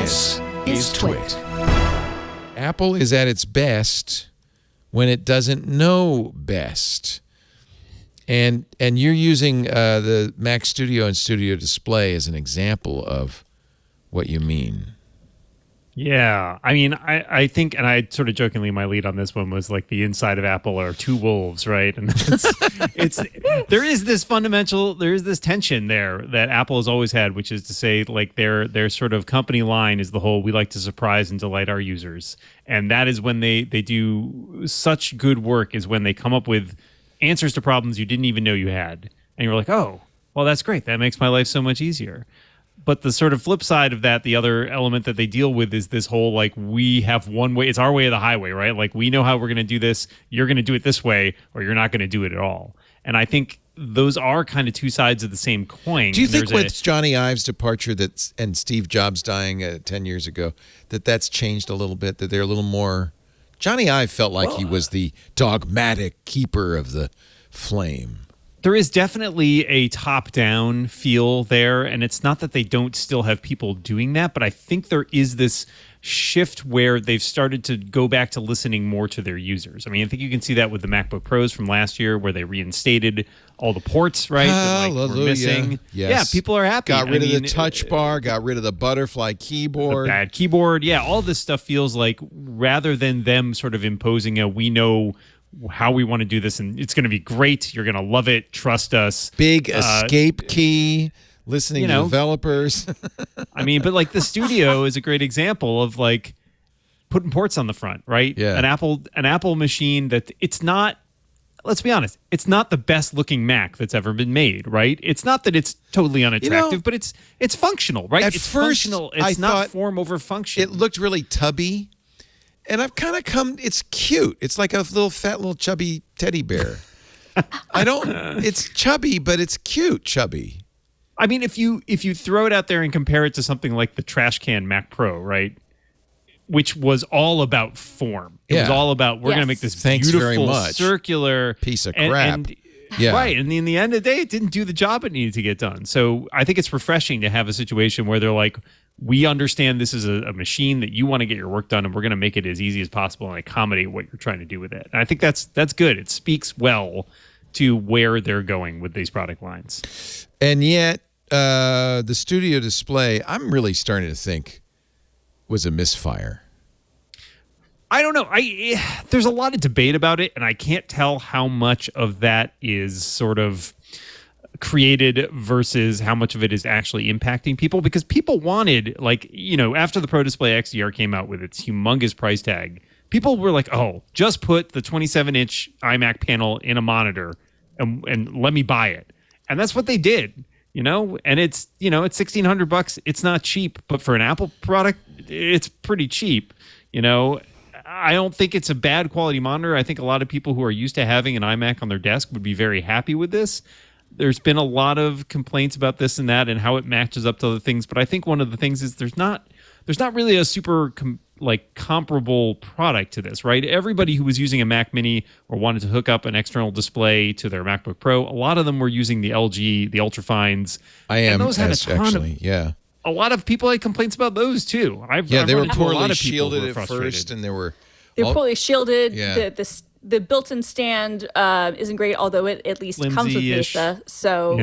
This is TWiT. Apple is at its best when it doesn't know best. And you're using the Mac Studio and Studio Display as an example of what you mean. Yeah. I mean, I think, and I sort of jokingly, my lead on this one was like the inside of Apple are two wolves, right? And there is this tension there that Apple has always had, which is to say, like, their sort of company line is the whole, we like to surprise and delight our users. And that is when they do such good work, is when they come up with answers to problems you didn't even know you had. And you're like, oh, well, that's great. That makes my life so much easier. But the sort of flip side of that, the other element that they deal with is this whole, like, we have one way. It's our way of the highway, right? Like, we know how we're going to do this. You're going to do it this way, or you're not going to do it at all. And I think those are kind of two sides of the same coin. Do you think with Johnny Ive's departure and Steve Jobs dying 10 years ago, that's changed a little bit, that they're a little more... Johnny Ive felt like he was the dogmatic keeper of the flame. There is definitely a top-down feel there, and it's not that they don't still have people doing that, but I think there is this shift where they've started to go back to listening more to their users. I mean, I think you can see that with the MacBook Pros from last year, where they reinstated all the ports, right? That, like, were missing. Yes. Yeah, people are happy. Got rid of the touch bar, got rid of the butterfly keyboard. The bad keyboard. Yeah, all this stuff feels like, rather than them sort of imposing a, we know how we want to do this, and it's going to be great. You're going to love it. Trust us. Big escape key, listening to developers. I mean, but like the Studio is a great example of like putting ports on the front, right? Yeah. An Apple machine that it's not, let's be honest, it's not the best looking Mac that's ever been made, right? It's not that it's totally unattractive, but it's functional, right? At it's first, functional. It's I not thought form over function. It looked really tubby. And I've kind of it's cute. It's like a little chubby teddy bear. It's chubby, but it's cute chubby. I mean, if you throw it out there and compare it to something like the trash can Mac Pro, right? Which was all about form. It was all about, we're going to make this beautiful circular piece of crap. Right. And in the end of the day, it didn't do the job it needed to get done. So I think it's refreshing to have a situation where they're like, we understand this is a machine that you want to get your work done, and we're going to make it as easy as possible and accommodate what you're trying to do with it. And I think that's good. It speaks well to where they're going with these product lines. And yet, the Studio Display, I'm really starting to think, was a misfire. I don't know. There's a lot of debate about it, and I can't tell how much of that is sort of created versus how much of it is actually impacting people, because people wanted, like, after the Pro Display XDR came out with its humongous price tag, people were like, oh, just put the 27-inch iMac panel in a monitor and let me buy it. And that's what they did, and it's, it's $1,600. It's not cheap, but for an Apple product, it's pretty cheap, I don't think it's a bad quality monitor. I think a lot of people who are used to having an iMac on their desk would be very happy with this. There's been a lot of complaints about this and that and how it matches up to other things. But I think one of the things is there's not really a super comparable product to this, right? Everybody who was using a Mac Mini or wanted to hook up an external display to their MacBook Pro, a lot of them were using the LG, the Ultrafines. And those had a lot of people had complaints about those too. They were poorly shielded at first, and they're poorly shielded. Yeah. The built-in stand isn't great, although it at least comes with Mesa. So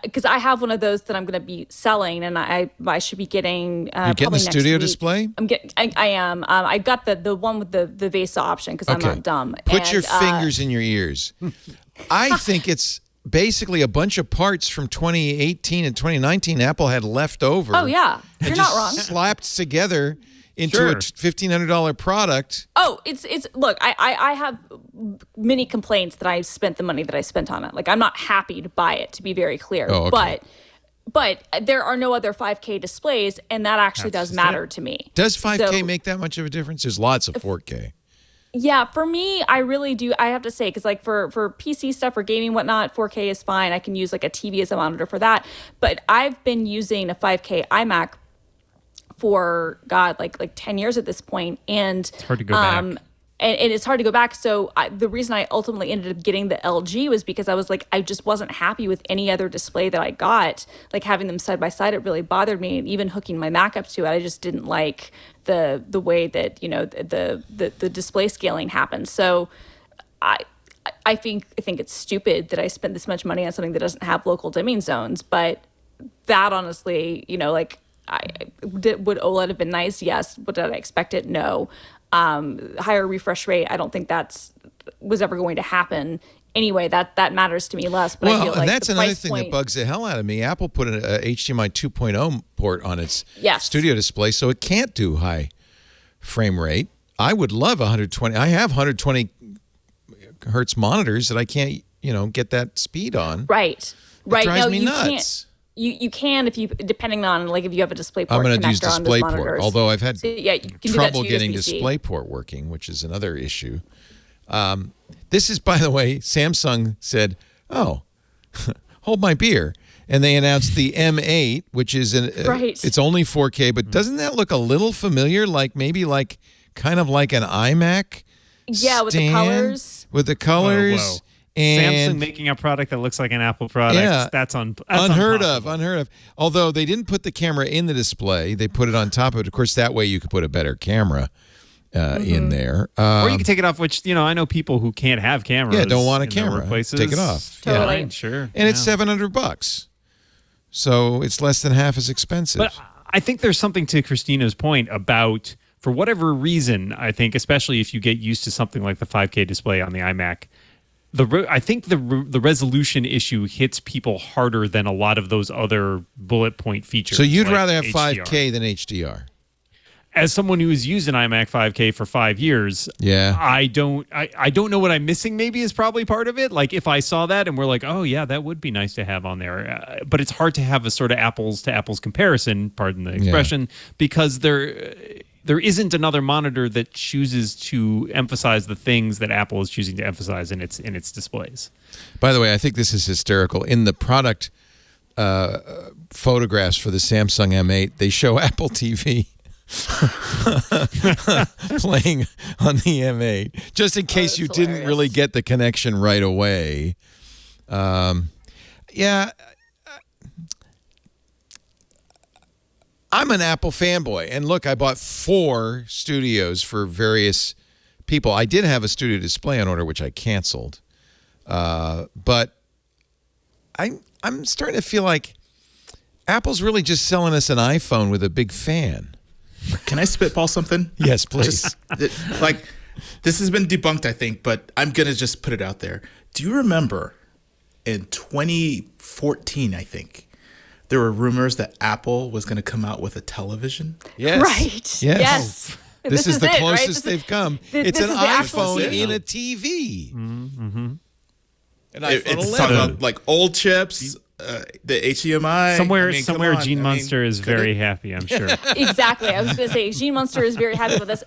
because I have one of those that I'm going to be selling, and I should be getting. You're getting the Studio Display? I am. I got the one with the VESA option because I'm not dumb. Put your fingers in your ears. I think it's basically a bunch of parts from 2018 and 2019 Apple had left over. Oh yeah, you're not wrong. Slapped together into a $1,500 product. Oh, it's look, I have many complaints that I spent the money that I spent on it. Like, I'm not happy to buy it, to be very clear. Oh, okay. But there are no other 5K displays, and that actually does matter to me. Does 5K make that much of a difference? There's lots of 4K. Yeah, for me, I really do. I have to say, because like for PC stuff, for gaming, whatnot, 4K is fine. I can use like a TV as a monitor for that. But I've been using a 5K iMac for like 10 years at this point, and it's hard to go back. and it's hard to go back. So the reason I ultimately ended up getting the LG was because I was like, I just wasn't happy with any other display that I got. Like having them side by side, it really bothered me. And even hooking my Mac up to it, I just didn't like the way that, you know, the display scaling happened. So I think it's stupid that I spent this much money on something that doesn't have local dimming zones. But that honestly, you know, like would OLED have been nice? Yes. But did I expect it? No. Higher refresh rate, I don't think was ever going to happen. Anyway, that matters to me less. But I feel like that's another thing that bugs the hell out of me. Apple put an HDMI 2.0 port on its studio display, so it can't do high frame rate. I would love 120. I have 120 hertz monitors that I can't, you know, get that speed on. Right. It drives me you nuts. Can't. You can if you, depending on, like, if you have a DisplayPort I'm going to use connector on those DisplayPort, monitors. although I've had trouble getting USB-C. DisplayPort working, which is another issue. This is, by the way, Samsung said, "Oh, hold my beer," and they announced the M8, which is it's only 4K, but doesn't that look a little familiar? Like maybe like kind of like an iMac. Yeah, with the colors. With the colors. Whoa. And Samsung making a product that looks like an Apple product. Yeah, that's unheard of. Although they didn't put the camera in the display, they put it on top of it. Of course, that way you could put a better camera in there. Or you can take it off, which, you know, I know people who can't have cameras. Yeah, don't want a in their camera. workplaces. Take it off. Totally. Yeah, sure. And it's $700, so it's less than half as expensive. But I think there's something to Christina's point about, for whatever reason, I think, especially if you get used to something like the 5K display on the iMac, I think the resolution issue hits people harder than a lot of those other bullet point features. So you'd like rather have HDR. 5K than HDR? As someone who has used an iMac 5K for 5 years, I don't know what I'm missing. Maybe is probably part of it. Like if I saw that and we're like, oh yeah, that would be nice to have on there. But it's hard to have a sort of apples to apples comparison, pardon the expression, because there isn't another monitor that chooses to emphasize the things that Apple is choosing to emphasize in its displays. By the way, I think this is hysterical. In the product photographs for the Samsung M8, they show Apple TV playing on the M8, just in case you didn't really get the connection right away. I'm an Apple fanboy, and look, I bought 4 studios for various people. I did have a studio display on order, which I canceled, but I'm starting to feel like Apple's really just selling us an iPhone with a big fan. Can I spitball something? Yes, please. Like, this has been debunked, I think, but I'm going to just put it out there. Do you remember in 2014, I think, there were rumors that Apple was going to come out with a television? Yes. Right. Yes. This is the closest they've come. It's an iPhone in a TV. Mm-hmm. An iPhone it's 11. talking about like old chips, the HDMI. Somewhere Gene Munster is very happy, I'm sure. Exactly. I was going to say Gene Munster is very happy with this,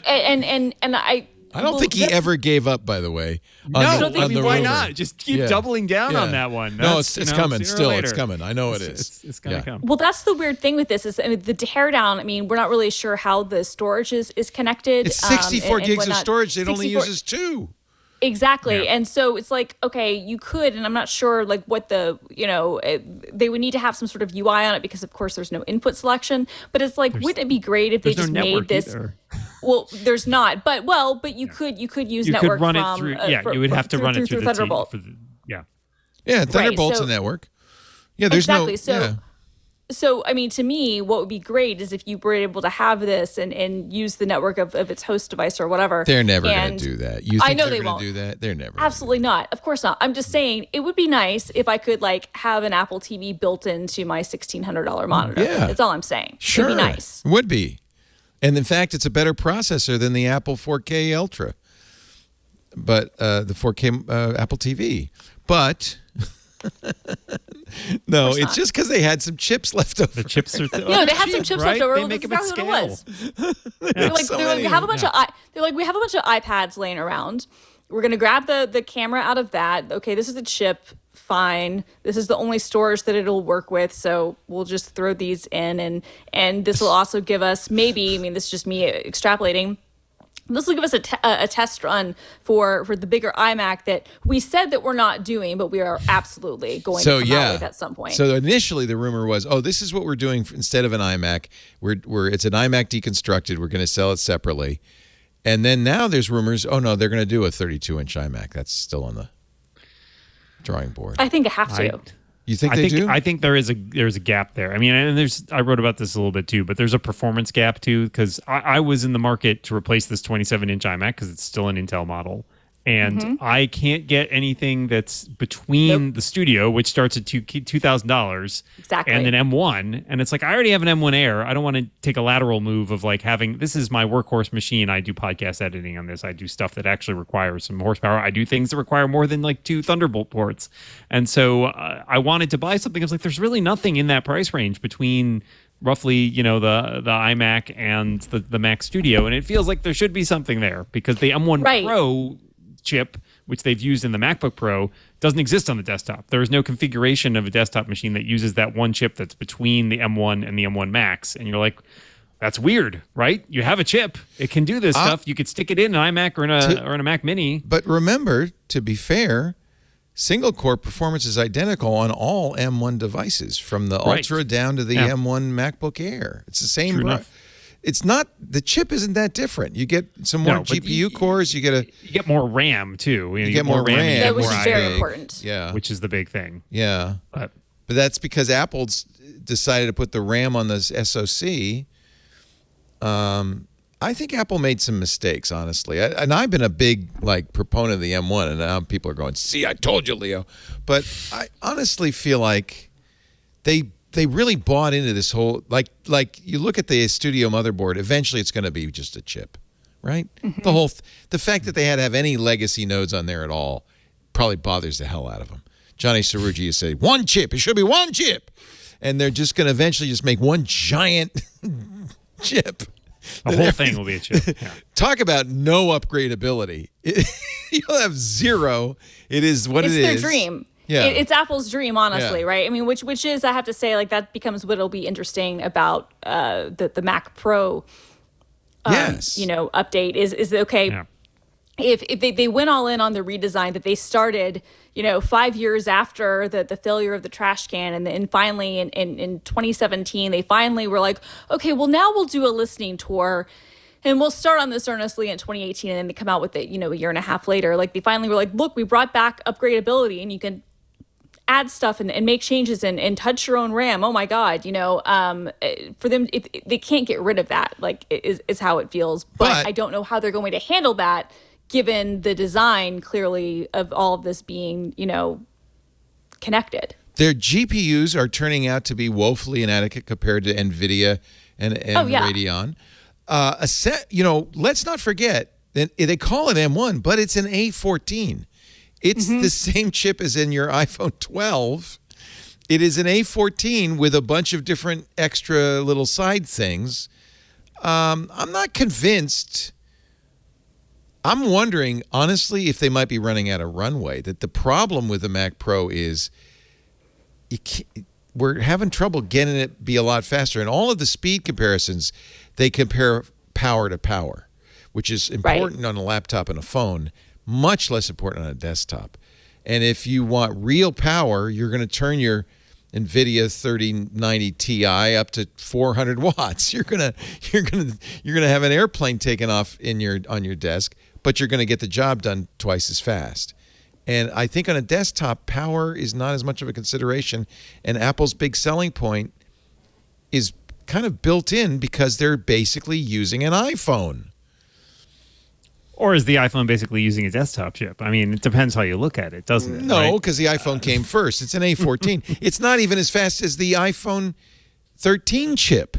and I don't think he ever gave up, by the way. Why rumor. not? Just keep doubling down on that one. No, it's coming. Still, it's coming. I know it is. It's going to come. Well, that's the weird thing with this is, I mean, the teardown. I mean, we're not really sure how the storage is connected. It's 64 gigs of whatnot. storage. It only uses 2. Exactly. Yeah. And so it's like, okay, you could, and I'm not sure like what they would need to have some sort of UI on it because of course there's no input selection, but it's like, wouldn't it be great if they just made this? Either. Well, there's not, but you could use network could run from, it through, you would have to run it through Thunderbolt. Thunderbolt's a network. Yeah, there's exactly. no. So, I mean, to me, what would be great is if you were able to have this and use the network of its host device or whatever. They're never going to do that. You think I know they're they going won't to do that? They're never. Absolutely not. Of course not. I'm just saying it would be nice if I could like have an Apple TV built into my $1,600 monitor. Yeah. That's all I'm saying. Sure. It'd be nice. Would be. And in fact, it's a better processor than the Apple 4K Ultra. But the 4K Apple TV. But no, it's just because they had some chips left over. The chips are they had some chips left over. They make them at Exactly what scale. it was. They're like, we have a bunch of iPads laying around. We're gonna grab the camera out of that. Okay, this is a chip. Fine. This is the only storage that it'll work with, so we'll just throw these in, and this will also give us maybe. I mean, this is just me extrapolating. This will give us a test run for the bigger iMac that we said that we're not doing, but we are absolutely going to come out with at some point. So initially the rumor was, oh, this is what we're doing instead of an iMac. It's an iMac deconstructed. We're going to sell it separately. And then now there's rumors, oh, no, they're going to do a 32-inch iMac. That's still on the drawing board. I think I have to. You think they do? I think there's a gap there. I mean, and I wrote about this a little bit too, but there's a performance gap too, because I was in the market to replace this 27-inch iMac because it's still an Intel model. And I can't get anything that's between the Studio, which starts at $2,000, exactly, and an M1. And it's like, I already have an M1 Air. I don't want to take a lateral move of like having, this is my workhorse machine. I do podcast editing on this. I do stuff that actually requires some horsepower. I do things that require more than like 2 Thunderbolt ports. And so I wanted to buy something. I was like, there's really nothing in that price range between roughly, the iMac and the Mac Studio. And it feels like there should be something there because the M1 Pro chip, which they've used in the MacBook Pro, doesn't exist on the desktop. There is no configuration of a desktop machine that uses that one chip that's between the M1 and the M1 Max. And you're like, that's weird, right? You have a chip. It can do this stuff. You could stick it in an iMac or in a Mac Mini. But remember, to be fair, single-core performance is identical on all M1 devices, from the Ultra down to the M1 MacBook Air. It's the same. It's not, the chip isn't that different. You get some more GPU cores. You get more RAM too. You get more RAM, which is very important. Yeah, which is the big thing. Yeah, but that's because Apple's decided to put the RAM on the SoC. I think Apple made some mistakes, honestly. And I've been a big proponent of the M1, and now people are going, "See, I told you, Leo." But I honestly feel like they really bought into this whole, like you look at the Studio motherboard, eventually it's going to be just a chip, right? Mm-hmm. The fact that they had to have any legacy nodes on there at all probably bothers the hell out of them. Johnny Cerrugi used to say, one chip, it should be one chip. And they're just going to eventually just make one giant chip. The whole thing will be a chip. Yeah. Talk about no upgradability. You'll have zero. It is what it is. It's their dream. Yeah. It's Apple's dream, honestly, right? I mean, which is, I have to say, that becomes what'll be interesting about the Mac Pro, update is okay. Yeah. If they went all in on the redesign that they started, 5 years after the failure of the trash can, and then finally in 2017 they finally were like, okay, well now we'll do a listening tour. And we'll start on this earnestly in 2018, and then they come out with it, a year and a half later. They finally were like, look, we brought back upgradability, and you can add stuff and make changes and touch your own RAM. Oh my God, for them, if they can't get rid of that, is how it feels. But I don't know how they're going to handle that, given the design clearly of all of this being, connected. Their GPUs are turning out to be woefully inadequate compared to NVIDIA and Radeon. Let's not forget that they call it M1, but it's an A14. It's the same chip as in your iPhone 12. It is an A14 with a bunch of different extra little side things. I'm not convinced. I'm wondering, honestly, if they might be running out of runway. That the problem with the Mac Pro is we're having trouble getting it be a lot faster. And all of the speed comparisons, they compare power to power, which is important on a laptop and a phone, much less important on a desktop. And if you want real power, you're going to turn your NVIDIA 3090 Ti up to 400 watts. You're going to have an airplane taken off on your desk, but you're going to get the job done twice as fast. And I think on a desktop, power is not as much of a consideration. And Apple's big selling point is kind of built in because they're basically using an iPhone. Or is the iPhone basically using a desktop chip? I mean, it depends how you look at it, doesn't it? No, because the iPhone came first. It's an A14. It's not even as fast as the iPhone 13 chip.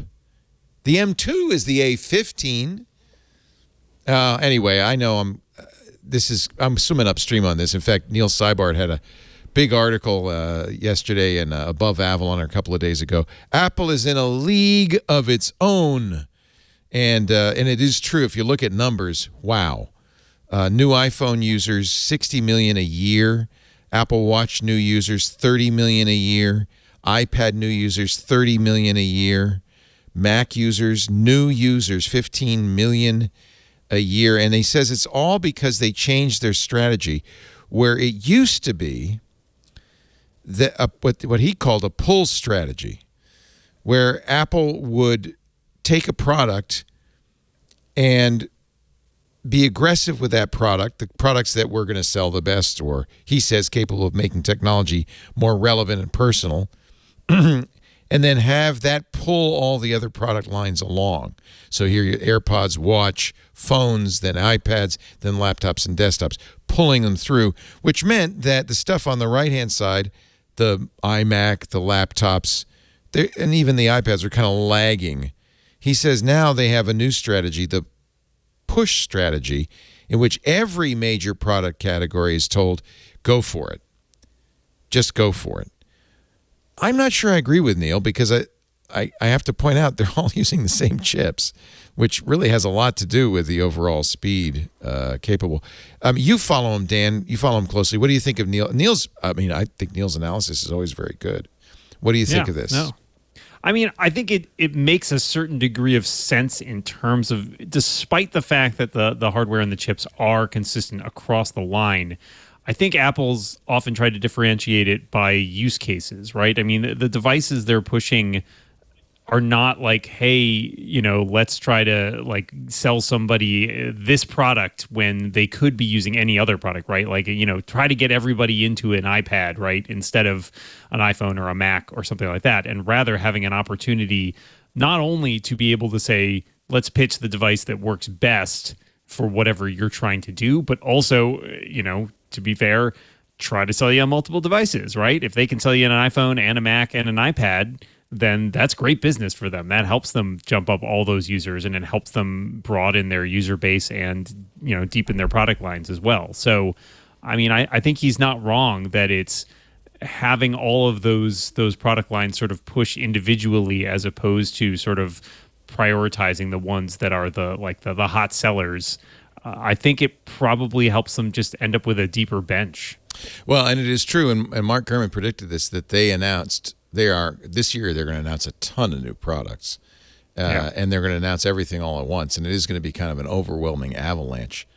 The M2 is the A15. Anyway, I know I'm swimming upstream on this. In fact, Neil Seibart had a big article yesterday in Above Avalon, or a couple of days ago. Apple is in a league of its own. And it is true. If you look at numbers, wow. New iPhone users, 60 million a year. Apple Watch new users, 30 million a year. iPad new users, 30 million a year. Mac users, new users, 15 million. a year, and he says it's all because they changed their strategy, where it used to be that what he called a pull strategy, where Apple would take a product and be aggressive with that product, the products that were going to sell the best, or he says capable of making technology more relevant and personal, and then have that pull all the other product lines along. So here your AirPods, watch, phones, then iPads, then laptops and desktops, pulling them through, which meant that the stuff on the right-hand side, the iMac, the laptops, and even the iPads are kind of lagging. He says now they have a new strategy, the push strategy, in which every major product category is told, go for it. Just go for it. I'm not sure I agree with Neil, because I have to point out they're all using the same chips, which really has a lot to do with the overall speed capable. You follow him, Dan. You follow him closely. What do you think of Neil? I think Neil's analysis is always very good. What do you think of this? No. I think it makes a certain degree of sense in terms of, despite the fact that the hardware and the chips are consistent across the line, I think Apple's often tried to differentiate it by use cases, right? I mean, the devices they're pushing are not like, hey, let's try to like sell somebody this product when they could be using any other product, right? Like, try to get everybody into an iPad, right? Instead of an iPhone or a Mac or something like that. And rather having an opportunity not only to be able to say, let's pitch the device that works best for whatever you're trying to do, but also, to be fair, try to sell you on multiple devices, right? If they can sell you an iPhone and a Mac and an iPad, then that's great business for them. That helps them jump up all those users, and it helps them broaden their user base and, deepen their product lines as well. So, I think he's not wrong that it's having all of those product lines sort of push individually, as opposed to sort of prioritizing the ones that are the hot sellers. I think it probably helps them just end up with a deeper bench. Well, and it is true, and Mark Gurman predicted this, that they announced this year they're going to announce a ton of new products, and they're going to announce everything all at once, and it is going to be kind of an overwhelming avalanche